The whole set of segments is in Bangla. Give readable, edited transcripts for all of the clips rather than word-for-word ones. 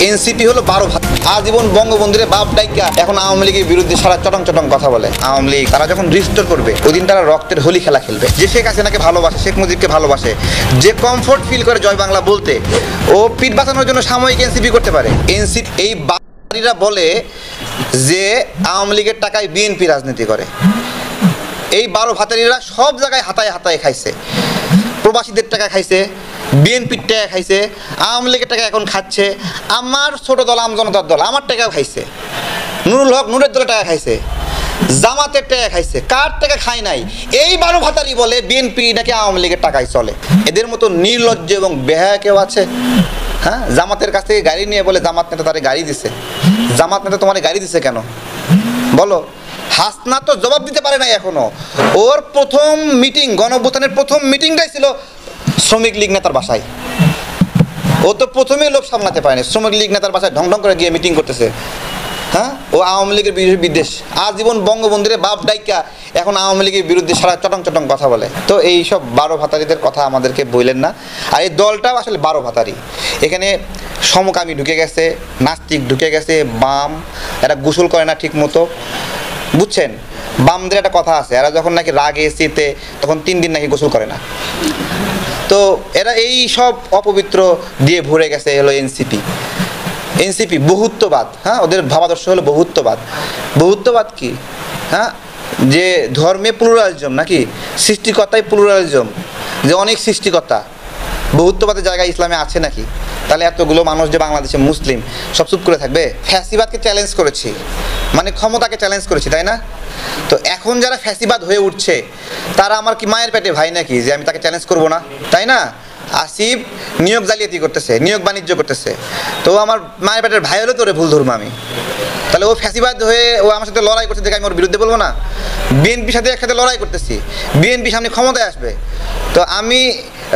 এনসিপি হলো 12 ভাত আজীবন বঙ্গবন্ধুরে বাপ ডাইকা এখন আওয়ামী লীগের বিরুদ্ধে সারা চটং চটং কথা বলে। আওয়ামী লীগ তারা যখন রিস্টোর করবে ওই দিন তারা রক্তের হোলি খেলা খেলবে। যে শেখ হাসিনাকে ভালোবাসে, শেখ মুজিবকে ভালোবাসে, যে কমফোর্ট ফিল করে জয় বাংলা বলতে, ও পিঠ বাঁচানোর জন্য সাময়িক এনসিপি করতে পারে। এনসিপি এই বাড়িরা বলে যে আওয়ামী লীগের টাকায় বিএনপি রাজনীতি করে। এই 12 ভাতারিরা সব জায়গায় হাতায় হাতায় খাইছে, প্রবাসীদের টাকা খাইছে, বিএনপির টাকা খাইছে, আওয়ামী লীগের টাকা এখন খাচ্ছে, আমার ছোট দল আম জনতার দল আমার টাকাও খাইছে, নুরুল হক নুরের দলের টাকা খাইছে, জামাতের টাকা খাইছে, কার টাকা খায় নাই। এই 12 ভাতারি বলে বিএনপি নাকি আওয়ামী লীগের টাকায় চলে। এদের মতো নির্লজ্জ এবং বেহায়া কেউ আছে? হ্যাঁ, জামাতের কাছ থেকে গাড়ি নিয়ে বলে জামাত নেতা তারে গাড়ি দিছে। জামাত নেতা তোমার গাড়ি দিছে কেন বলো? হাসনা তো জবাব দিতে পারে নাই এখনো। ওর প্রথম মিটিং, গণঅভ্যুত্থানের প্রথম মিটিংটাই ছিল শ্রমিক লীগ নেতার বাসায়। ও তো প্রথমেই লোক সামলাতে পারেনি, শ্রমিক লীগ নেতার বাসায় ঢং ঢং করে গিয়ে মিটিং করতেছে। হ্যাঁ, ও আওয়ামী লীগের বিদেশ আজীবন বঙ্গবন্ধুরে বাপ ডাইকা এখন আওয়ামী লীগের বিরুদ্ধে সারা চটং চটং কথা বলে। তো এই সব 12 ভাতারিদের কথা আমাদেরকে বললেন না। আর এই দলটাও আসলে 12 ভাতারি। এখানে সমকামী ঢুকে গেছে, নাস্তিক ঢুকে গেছে, বাম, এরা গোসল করে না ঠিক মতো, বুঝছেন? বামদের একটা কথা আছে, এরা যখন নাকি রাগে শীতে তখন 3 দিন নাকি গোসল করে না। তো এরা এই সব অপবিত্র দিয়ে ভরে গেছে হলো এনসিপি। এনসিপি বহুত্ববাদ। হ্যাঁ, ওদের ভাবাদর্শ হলো বহুত্ববাদ। বহুত্ববাদ কি? হ্যাঁ, যে ধর্মে প্লুরালিজম নাকি, সৃষ্টিকর্তাই প্লুরালিজম, যে অনেক সৃষ্টিকর্তা। বহুত্ববাদের জায়গায় ইসলামে আছে নাকি? তাহলে এতগুলো মানুষ যে বাংলাদেশে মুসলিম সব চুপ করে থাকবে? ফ্যাসিবাদকে চ্যালেঞ্জ করেছি, মানে ক্ষমতাকে চ্যালেঞ্জ করেছি, তাই না? তো এখন যারা ফ্যাসিবাদ হয়ে উঠছে তারা আমার কি মায়ের পেটে ভাই নাকি যে আমি তাকে চ্যালেঞ্জ করব না, তাই না? আসিফ নিয়োগ জালিয়াতি করতেছে, নিয়োগ বাণিজ্য করতেছে, তো আমার মায়ের পেটের ভাই হলে তোরে ভুল ধরবো আমি? তাহলে ও ফ্যাসিবাদ হয়ে ও আমার সাথে লড়াই করছে দেখে আমি ওর বিরুদ্ধে বলবো না? বিএনপির সাথে একসাথে লড়াই করতেছি, বিএনপি সামনে ক্ষমতায় আসবে, তো আমি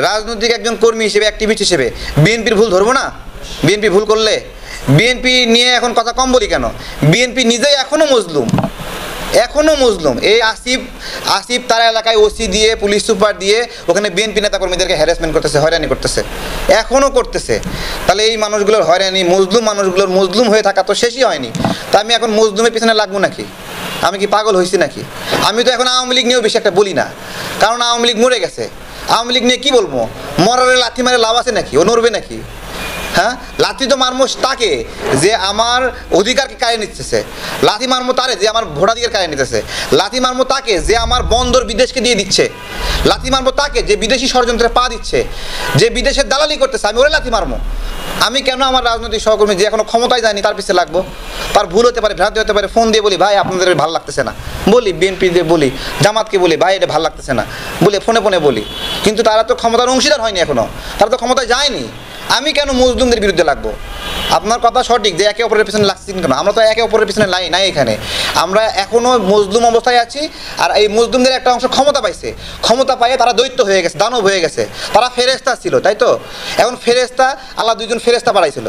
রাজনৈতিক একজন কর্মী হিসেবে, অ্যাক্টিভিস্ট হিসেবে বিএনপির ভুল ধরবো না? বিএনপি ভুল করলে বিএনপি নিয়ে এখন কথা কম বলি কেন? বিএনপি নিজেই এখনও মজলুম, এখনও মজলুম। এই আসিফ তার এলাকায় ওসি দিয়ে, পুলিশ সুপার দিয়ে ওখানে বিএনপি নেতাকর্মীদেরকে হ্যারাসমেন্ট করতেছে, হয়রানি করতেছে, এখনও করতেছে। তাহলে এই মানুষগুলোর হয়রানি, মজলুম মানুষগুলোর মজলুম হয়ে থাকা তো শেষই হয়নি। তা আমি এখন মজলুমের পিছনে লাগবো নাকি? আমি কি পাগল হয়েছি নাকি? আমি তো এখন আওয়ামী লীগ নিয়েও বেশি একটা বলি না, কারণ আওয়ামী লীগ মরে গেছে। আওয়ামী লীগ নিয়ে কী বলবো? মরারে লাথি মারে লাভ আছে নাকি? ও নড়বে নাকি? হ্যাঁ, লাথি তো মারমো তাকে যে আমার অধিকারকে কাড়ে নিতেছে, লাথি মারমো তারে যে আমার ভোটাধিকার কাড়ে নিতেছে, লাথি মারমো তাকে যে আমার বন্দর বিদেশকে দিয়ে দিচ্ছে, লাথি মারমো তাকে যে বিদেশি ষড়যন্ত্রে পা দিচ্ছে, যে বিদেশের দালালি করতেছে, আমি ওরে লাথি মারমো। আমি কেন আমার রাজনৈতিক সহকর্মী যে এখনো ক্ষমতায় যায়নি তার পিছিয়ে লাগবো? তার ভুল হতে পারে, ভ্রান্তি হতে পারে, ফোন দিয়ে বলি ভাই আপনাদের ভালো লাগতেছে না, বলি বিএনপি দিয়ে বলি, জামাতকে বলি ভাই এটা ভালো লাগতেছে না, বলে ফোনে ফোনে বলি। কিন্তু তারা তো ক্ষমতার অংশীদার হয়নি এখনো, তারা তো ক্ষমতায় যায়নি। আমি কেন মজলুমদের বিরুদ্ধে লাগবো? আপনার কথা সঠিক যে একে অপরের পিছনে লাগছেন কেন? আমরা তো একে অপরের পিছনে নাই এখানে, আমরা এখনও মজলুম অবস্থায় আছি। আর এই মজলুমদের একটা অংশ ক্ষমতা পাইছে, ক্ষমতা পাইয়ে তারা দৈত্য হয়ে গেছে, দানব হয়ে গেছে। তারা ফেরেস্তা ছিল, তাই তো? এখন ফেরেস্তা, আল্লাহ 2জন ফেরেস্তা পাঠাইছিল।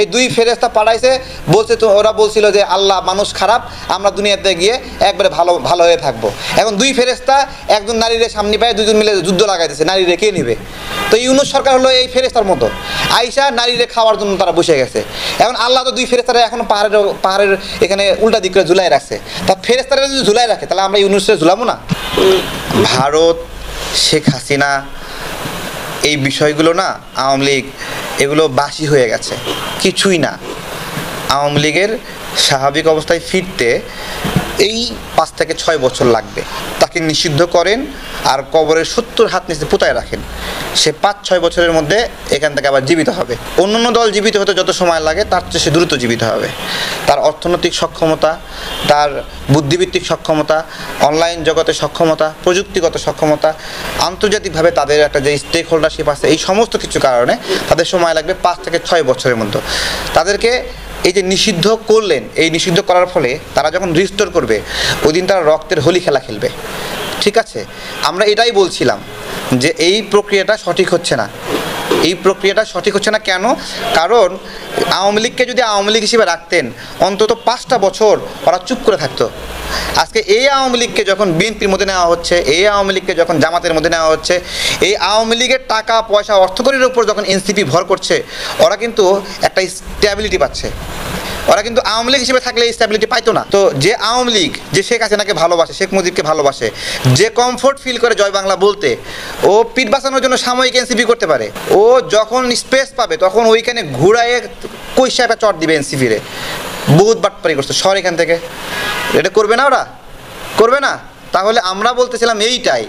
এই 2 ফেরেস্তা পাঠাইছে, বলছে তো, ওরা বলছিল যে আল্লাহ মানুষ খারাপ, আমরা দুনিয়াতে গিয়ে একবারে ভালো হয়ে থাকবো। এখন 2 ফেরেস্তা একজন নারীরে সামনে পায়, 2জন মিলে যুদ্ধ লাগাইতেছে, নারীরে কে নিবে? তো ইউনূস সরকার হলো এই ফেরেস্তার মতো, আইসা নারীরে খাওয়ার জন্য তারা বসে গেছে। এখন আল্লাহ তো 2 ফেরেস্তারা এখনো পাহাড়ের এখানে উল্টা দিক করে ঝুলাই রাখছে। তা ফেরেস্তারা যদি ঝুলাই রাখে তাহলে আমরা ইউনূসে ঝুলাবো না? ভারত, শেখ হাসিনা, এই বিষয়গুলো না, আওয়ামী লীগ এগুলো বাসি হয়ে গেছে, কিছুই না। আওয়ামী লীগের স্বাভাবিক অবস্থায় ফিরতে এই 5 থেকে 6 বছর লাগবে। তাকে নিষিদ্ধ করেন আর কবরের 70 হাত নিচে পুঁতায় রাখেন, সে 5-6 বছরের মধ্যে এখান থেকে আবার জীবিত হবে। অন্য দল জীবিত হতে যত সময় লাগে তার চেয়ে সে দ্রুত জীবিত হবে। তার অর্থনৈতিক সক্ষমতা, তার বুদ্ধিভিত্তিক সক্ষমতা, অনলাইন জগতে সক্ষমতা, প্রযুক্তিগত সক্ষমতা, আন্তর্জাতিকভাবে তাদের একটা যে স্টেক হোল্ডারশিপ আছে, এই সমস্ত কিছু কারণে তাদের সময় লাগবে 5 থেকে 6 বছরের মধ্যে। তাদেরকে এই যে নিষিদ্ধ করলেন, এই নিষিদ্ধ করার ফলে তারা যখন রিস্টোর করবে ওই দিন তারা রক্তের হোলি খেলা খেলবে। ঠিক আছে, আমরা এটাই বলছিলাম যে এই প্রক্রিয়াটা সঠিক হচ্ছে না। এই প্রক্রিয়াটা সঠিক হচ্ছে না কেন? কারণ আওয়ামী লীগকে যদি আওয়ামী লীগ হিসেবে রাখতেন অন্তত 5টা বছর ওরা চুপ করে থাকতো। আজকে এই আওয়ামী লীগকে যখন বিএনপির মধ্যে নেওয়া হচ্ছে, এই আওয়ামী লীগকে যখন জামাতের মধ্যে নেওয়া হচ্ছে, এই আওয়ামী লীগের টাকা পয়সা অর্থকরীর উপর যখন এনসিপি ভর করছে, ওরা কিন্তু একটা স্ট্যাবিলিটি পাচ্ছে। ওরা কিন্তু আওয়ামী লীগ হিসেবে থাকলে এই স্ট্যাবিলিটি পাইতো না। তো যে আওয়ামী লীগ যে শেখ হাসিনাকে ভালোবাসে, শেখ মুজিবকে ভালোবাসে, যে কমফোর্ট ফিল করে জয় বাংলা বলতে, ও পিঠ বাঁচানোর জন্য সাময়িক এনসিপি করতে পারে। ও যখন স্পেস পাবে তখন ওইখানে ঘুরাইয়ে কইসা একটা চট দিবে এনসিপিরে। বহুত বাটপারি করছে, সর এখান থেকে। এটা করবে না, ওরা করবে না। তাহলে আমরা বলতেছিলাম এইটাই,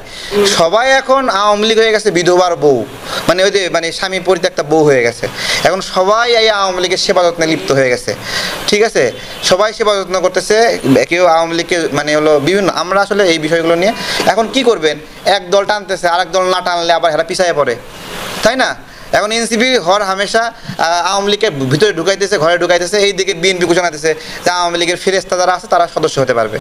সবাই এখন আওয়ামী লীগ হয়ে গেছে বিধবার বউ, মানে ওই যে মানে স্বামী পরিত্যক্তা বউ হয়ে গেছে। এখন সবাই এই আওয়ামী লীগের সেবা যত্নে লিপ্ত হয়ে গেছে, ঠিক আছে? সবাই সেবা যত্ন করতেছে, কেউ আওয়ামী লীগকে মানে হলো বিভিন্ন। আমরা আসলে এই বিষয়গুলো নিয়ে এখন কি করবেন, এক দল টানতেছে, আরেক দল না টানলে আবার এরা পিছায় পড়ে, তাই না? এখন এনসিপি হর হামেশা আওয়ামী লীগের ভিতরে ঢুকাইতেছে, ঘরে ঢুকাইতেছে, এইদিকে বিএনপি ঘোষণা দিতেছে যে আওয়ামী লীগের ফেরেস্তা যারা আছে তারা সদস্য হতে পারবে।